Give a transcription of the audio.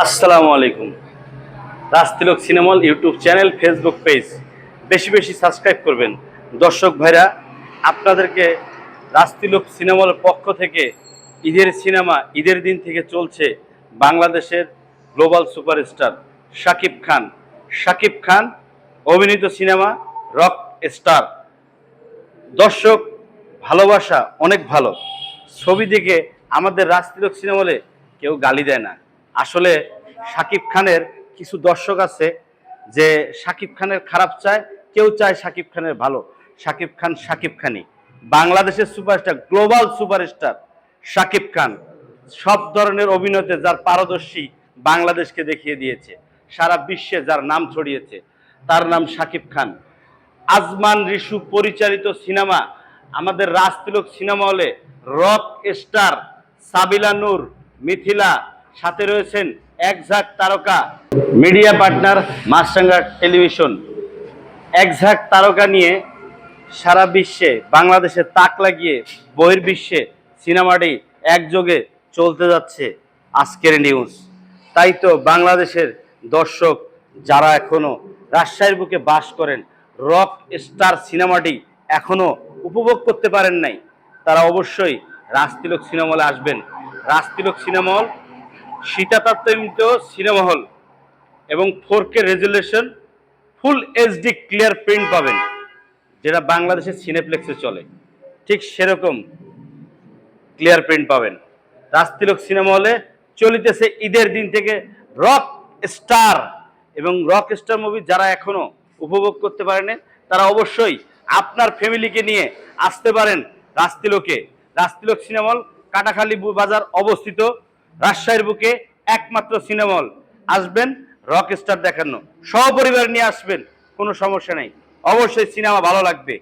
আসসালামু আলাইকুম। Rajtilak cinema hall YouTube channel, Facebook page বেশি বেশি সাবস্ক্রাইব করবেন। দর্শক ভাইরা, আপনাদেরকে রাজতিলক সিনেমা হলের পক্ষ থেকে ঈদের দিন থেকে চলছে বাংলাদেশের গ্লোবাল সুপারস্টার শাকিব খান অভিনীত সিনেমা রক স্টার। দর্শক ভালোবাসা অনেক ভালো। ছবি দেখে আমাদের রাজতিলক সিনেমা হলে কেউ গালি দেয় না। আসলে শাকিব খানের কিছু দর্শক আছে যে শাকিব খানের খারাপ চায়, কেউ চায় শাকিব খানের ভালো। শাকিব খানই বাংলাদেশের superstar, global superstar Shakib Khan. সব ধরনের অভিনয়তে যার পারদর্শী, বাংলাদেশকে দেখিয়ে দিয়েছে, সারা বিশ্বে যার নাম ছড়িয়েছে, তার নাম শাকিব খান। আজমান রিশু পরিচালিত সিনেমা আমাদের রাজতিলক সিনেমা হলে রক স্টার সাবিলা নূর, মিথিলা, সাথে রয়েছেন একঝাক তারকা। মিডিয়া পার্টনার মাছরাঙ্গা টেলিভিশন। একঝাক তারকা নিয়ে সারা বিশ্বে, বাংলাদেশে তাক লাগিয়ে বহির্বিশ্বে সিনেমাটি একযোগে চলতে যাচ্ছে। আজকের নিউজ। তাই তো বাংলাদেশের দর্শক যারা এখনো রাজশাহীর বুকে বাস করেন, রক স্টার সিনেমাটি এখনো উপভোগ করতে পারেন নাই, তারা অবশ্যই রাজতিলক সিনেমা হলে আসবেন। Rajtilak cinema hall শীতাতাত্ত্বিক cinema hall এবং 4K resolution, full HD clear print পাবেন, যেটা বাংলাদেশের সিনেপ্লেক্সে চলে, ঠিক সেরকম ক্লিয়ার প্রিন্ট পাবেন। রাজতিলক সিনেমা হলে চলিতেছে ঈদের দিন থেকে রক স্টার। এবং রক স্টার মুভি যারা এখনো উপভোগ করতে পারেন, তারা অবশ্যই আপনার ফ্যামিলিকে নিয়ে আসতে পারেন রাজতিলকে। রাজতিলক সিনেমা হল কাটাখালী বাজার অবস্থিত, রাজশাহীর বুকে একমাত্র সিনেমা হল। আসবেন রক স্টার দেখানো, সপরিবার নিয়ে আসবেন, কোনো সমস্যা নেই, অবশ্যই সিনেমা ভালো লাগবে।